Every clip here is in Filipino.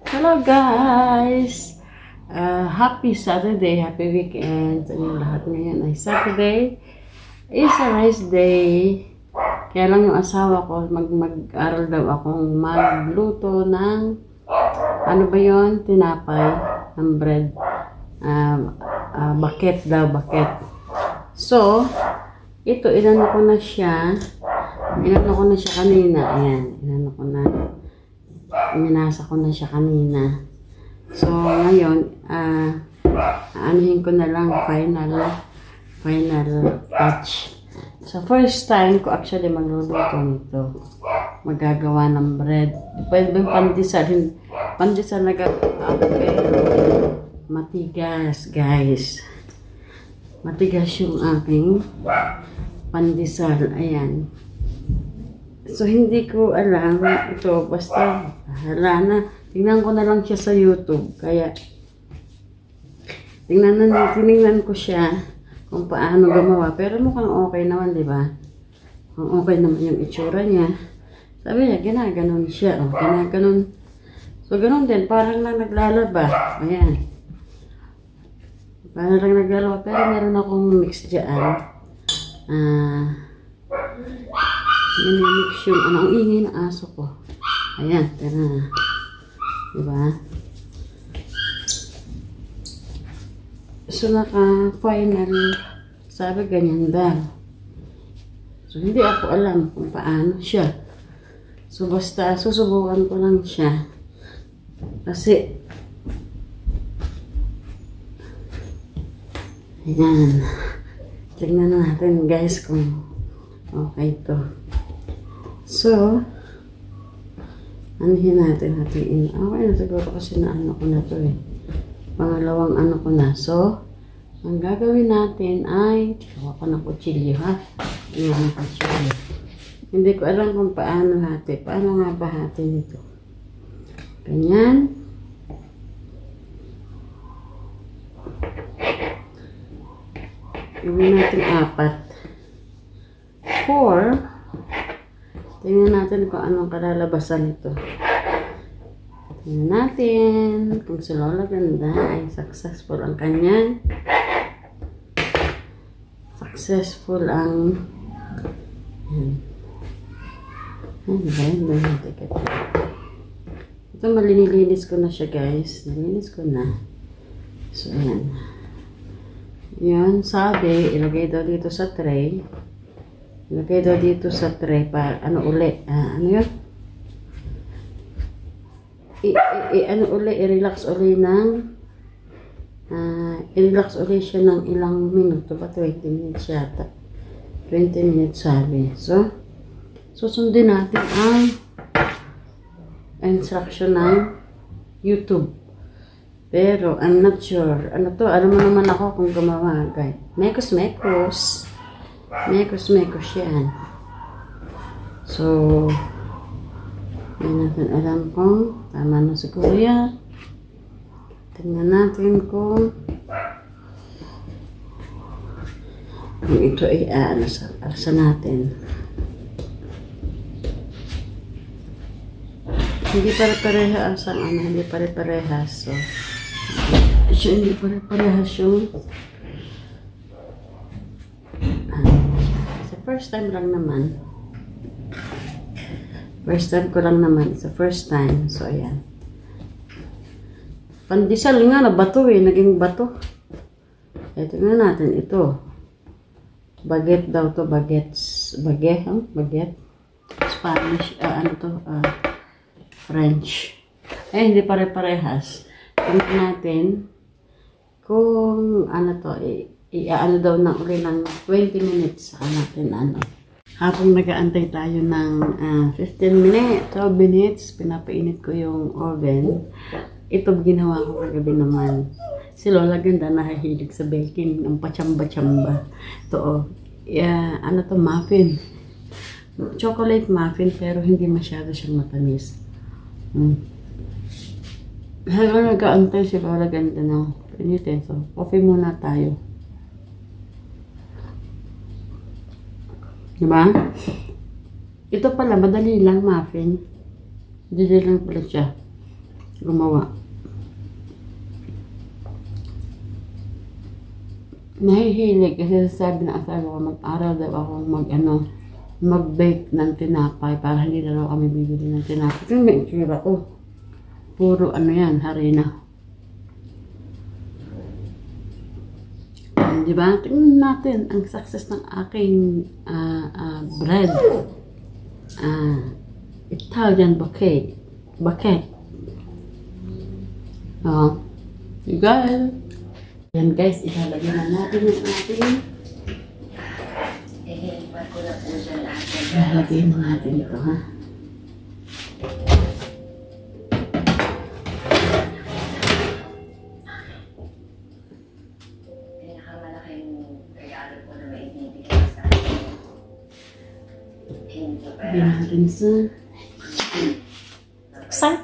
Hello guys! Happy Saturday, happy weekend. Ang lahat ngayon ay Saturday. It's a nice day. Kaya lang yung asawa ko, mag-aral daw akong magluto ng, ano ba yun? Tinapay, ng bread. Bucket daw, bucket. So, ito, inano ko na siya. Inano ko na siya kanina. Ayan, inano ko na. Minasa ko na siya kanina. So, ngayon, anuhin ko na lang final touch. So, first time ko actually magluluto nito. Magagawa ng bread. Pwede ba yung pandesal? Pandesal pero matigas, guys. Matigas yung aking pandesal. Ayan. So, hindi ko alam ito. Basta, hala na. Tingnan ko na lang siya sa YouTube. Kaya, tinignan ko siya kung paano gumawa. Pero mukhang okay naman, di ba? Kung okay naman yung itsura niya. Sabi niya, ginaganon siya. Oh, ginaganon. So, ganon din. Parang lang naglalaba. Ayan. Parang lang naglalaba. Pero meron akong mix dyan. Minimix yung ang ingay ng aso ko. Ayan, tara. Diba? So, naka-final, sabi ganyan daw. So, hindi ako alam kung paano siya. So, basta susubukan ko lang siya. Kasi, ayan. Tignan natin guys kung okay to. So, anuhin natin hatiin. Okay na siguro kasi na ano ko na to eh. Pangalawang ano ko na. So, ang gagawin natin ay, gawa ko ng kutsilyo ha. Ayan ang kutsilyo. Hindi ko alam kung paano hati. Paano nga ba hati nito? Ganyan. Gawin natin 4. Tingnan natin kung anong kalalabasan nito. Tingnan natin kung si Lola Ganda ay successful ang kanyang ito malilinis ko na siya guys. Nilinis ko na. So ayan. Yan, sabi, ilagay daw dito sa tray. Ilagay daw dito sa tray para, ano uli, ano yun? Ano uli, i-relax uli ng, i-relax uli siya ng ilang minuto ba? 20 minutes yata. 20 minutes sabi. So, susundin natin ang instruction ng YouTube. Pero, I'm not sure. Ano to? Alam mo naman ako kung gumawa, guys. Mekos. Mekos yan. So, hindi natin alam kung tama na siguro yan. Tingnan natin kung ito ay alasa natin. Hindi pare-parehas ang hindi pare-parehas. So, hindi pare-parehas yung first time lang naman. First time ko lang naman. It's the first time. So, ayan. Pandesal nga na bato eh. Naging bato. Ito nga natin. Ito. Baguette daw to. Baguettes. Baguette. Spanish. Ano to? French. Hindi pare-parehas. Tingnan natin kung ano to ano daw na uli ng 20 minutes sa natin habang nag-aantay tayo ng 15 minutes, 12 minutes, pinapainit ko yung oven. Ito ginawa ko kagabi naman. Si Lola Ganda nahihilig sa baking ng pachamba-chamba. Ito ano to, muffin. Chocolate muffin pero hindi masyado siyang matamis. Habang nag-aantay si Lola Ganda ng pinitin. So, coffee muna tayo. Diba? Ito pala, madali lang muffin. Madali lang pala siya. gumawa. Nahihilig kasi sabi na asawa ko, mag-aral daw ako mag-bake ng tinapay para hindi na daw kami bibili ng tinapay. Kasi may itsura ko. Puro yan, harina. Diba? Tingnan natin ang success ng aking bread. Italian bouquet. Oh. You guys. Yan guys, ilalagay na natin yung ating. Ilalagay na natin ito, ha? Lagay natin sa salt.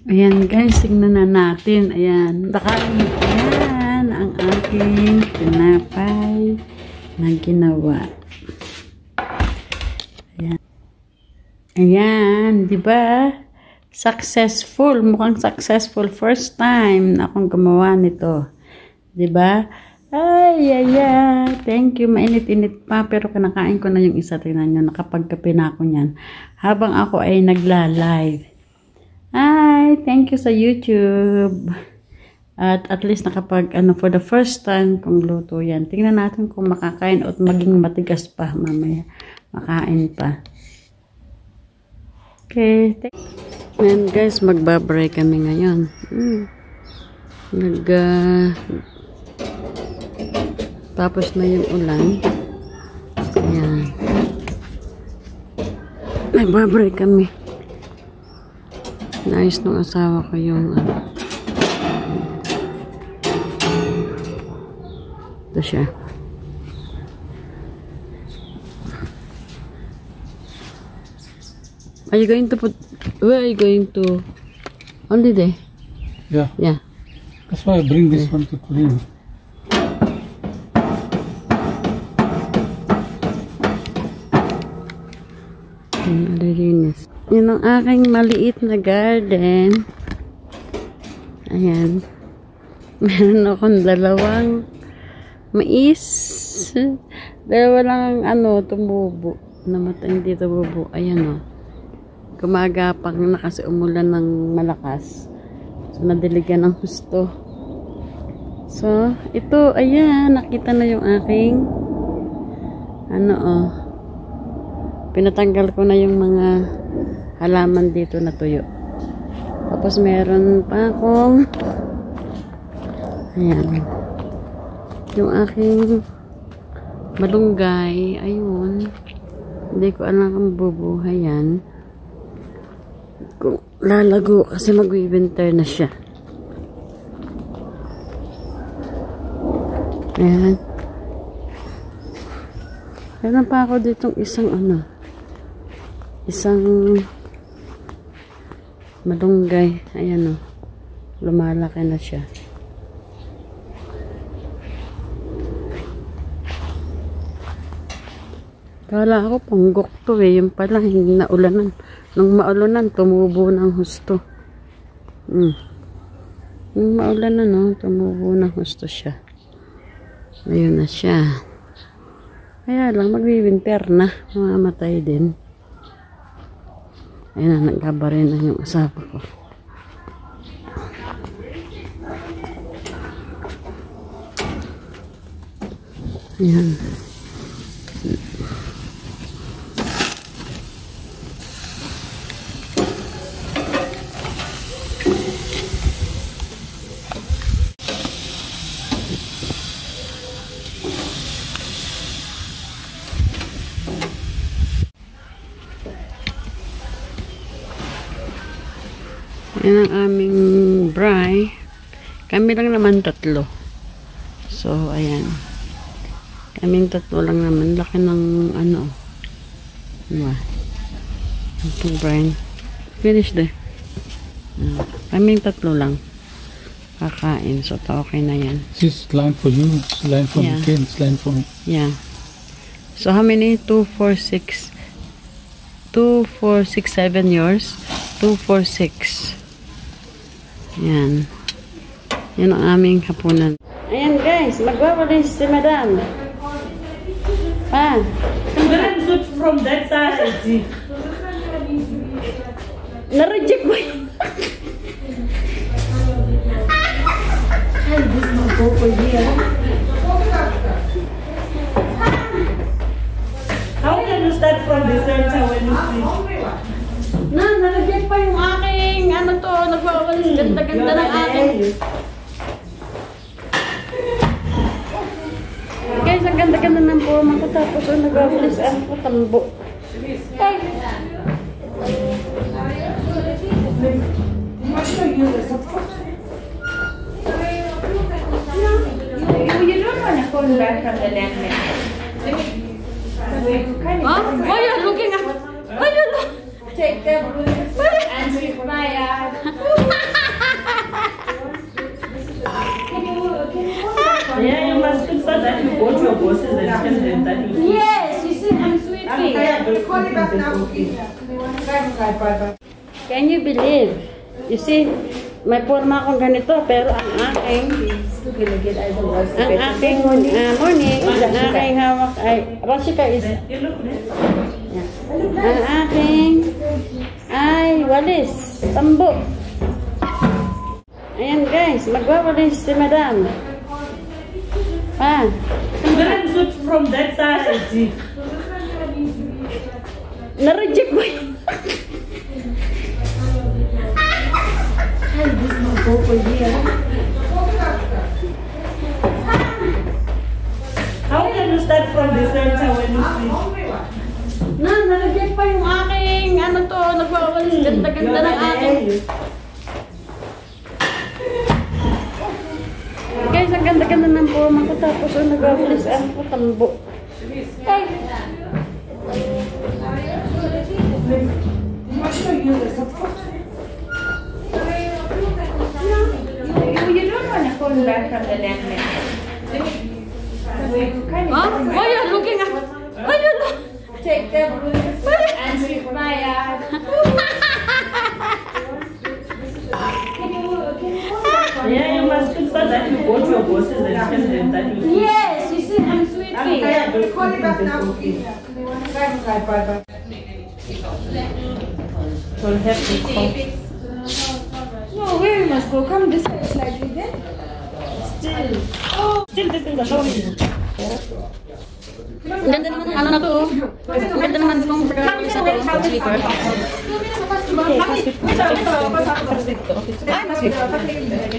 Ayan guys, tingnan na natin. Ayan, ayan ang aking tinapay na ginawa. Ayan. Ayan, di ba? Successful, mukhang successful. First time na akong gumawa nito. Di ba? Ay. Thank you. Mainit-init pa pero kinakain ko na yung isa. Tingnan nyo, nakapagkape na ako niyan. Habang ako ay nagla-live. Ay, thank you sa YouTube. At least nakapag, for the first time kung luto yan. Tingnan natin kung makakain o maging matigas pa mamaya. Makain pa. Okay. And guys, magbabreak kami ngayon. Tapos na yung ulan. Ayan. Magbabreak kami. Nice nung asawa ko yung ito siya. Are you going to put, where are you going to, only there? Yeah. Yeah. That's why I bring this one to clean. Alilinis. Yan ang aking maliit na garden. Ayan. Meron akong dalawang mais. Dalawa lang ang tumubo. Namatay, hindi tumubo. Ayan Gumagapang na kasi umulan ng malakas. So, nadiligan ng husto. So, ito, ayan. Nakita na yung aking pinatanggal ko na yung mga halaman dito na tuyo. Tapos meron pa akong ayan yung aking malunggay. Ayun, hindi ko alam kung bubuhay yan, kung lalago kasi mag-winter na siya. Ayan, meron pa ako ditong isang malunggay. Ayan lumalaki na siya. Kala ako panggok to yung pala hindi naulanan. Nung maulanan tumubo ng husto. Nung maulanan tumubo ng husto siya. Ayun na siya. Kaya lang magwi-winter na, mamamatay din. Ayan na, nagkabarin na yung asawa ko. Ayan. Yan ang aming bray. Kami lang naman 3. So, ayan. Kaming 3 lang naman. Laki ng itong bray. Finish de. Kaming 3 lang. Kakain. So, okay na yan. This is line for you. It's line for the kids. Line for me. Yeah. So how many? 2, 4, 6. 2, 4, 6, 7 yours. 2, 4, 6. Yan. Yan ang aming hapunan. Ayan guys, magwawalis si madam. Pa. From that side. Na-reject mo yun. How can you start from the center when you sleep? Na-reject pa yung aking, ano to, nagwawalis. Ganda-ganda ng aking. Guys, ang ganda-ganda ng forma ko. Tapos nagwawalis ako tambo. Ay! You don't want to phone back from the landline. Huh? Why are you looking at? Why are you looking? Take the and sweep my ass. Yeah, you must fix so that you go to your bosses and tell them that you Yes, you see, I'm sweeping. Can you believe? You see, may forma akong ganito, pero ang aking morning, ang aking hawak ay, Rashika is, ang aking ay walis, tambo. Ayan guys, magwawalis si madam. Pa. from that side. Na-reject mo yun. How can you start from the center when you sleep? Na-reject pa yung aking, ano to, nagwawalis. Ganda-ganda ng aking. Guys, ang ganda-ganda ng forma ko. Tapos nagwawalis ako tambo. Ay! You don't want to phone back from the landline. Huh? Why are you looking at? Why are you looking? Take the and sweep my ass. Yeah, you must fix so that you go to your bosses and tell them that you Yes, you see, I'm sweeping. will have to come. No, where we must go? Come this way slightly then. Still this thing is showing. Ang ganda naman ng ano na to. Ang ganda naman ng isa to. Sleeper.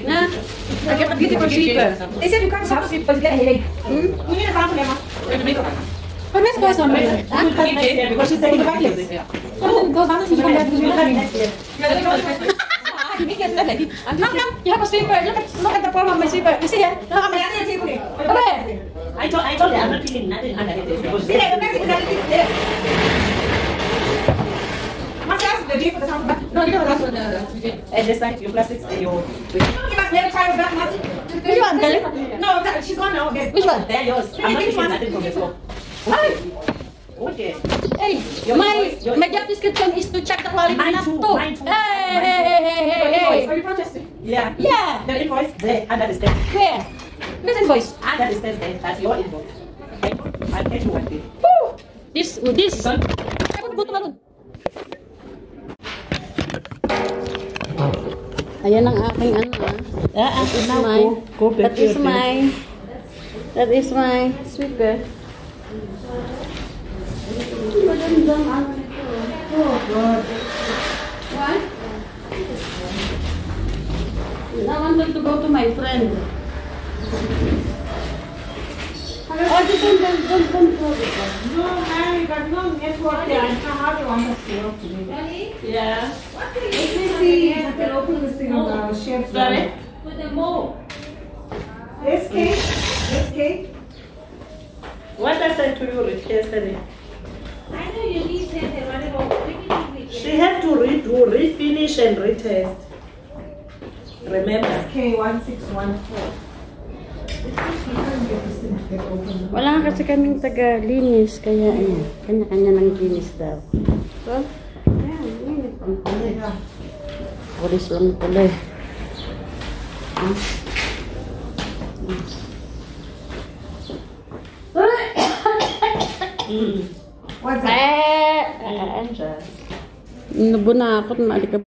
Na, I got a beautiful sleeper. They said you can't have sleep because you get a headache. But let's go somewhere. Because she's taking the back legs. Go down and come back to the Come, you have a sleeper. Look at the form of my sleeper. You see it? Look at my sleeper. Come here. I told you I'm not feeling nothing under it. See there, the next is there. What's else? The G for the sound back. No, you don't have one. At this time, your plastics and your. You must never try back. Which one? No, she's gone now. Okay. Which one? They're yours. I'm not feeling nothing from the floor. Okay. Hey, my job description is to check the quality Mine of too, to. mine too. Hey. Are you protesting? Yeah. Yeah. The invoice there under the stairs. Where? This invoice. Under the stairs there. That's your invoice. Okay. I'll get you one day. Woo! This. Ayan ang aking ano ah. That is my sweeper. Magandang ano ito. Oh God. What? I wanted to go to my friend. Oh, don't go with us. No, Mary, but no network there. How do you want us to work together? Yeah. I can open this thing on the shelf. Sorry? Put them more. SK? What I said to you yesterday. I know you need to say whatever. She had to redo, refinish and retest. Remember? SK 1614. It's just we can't get this thing. Wala nga kasi kaming taga-linis, kaya ayan, kanya-kanya ng linis daw. So, ayan, init ang kulay. Pulis lang kulay. What's that? Nabunakot, maalikab.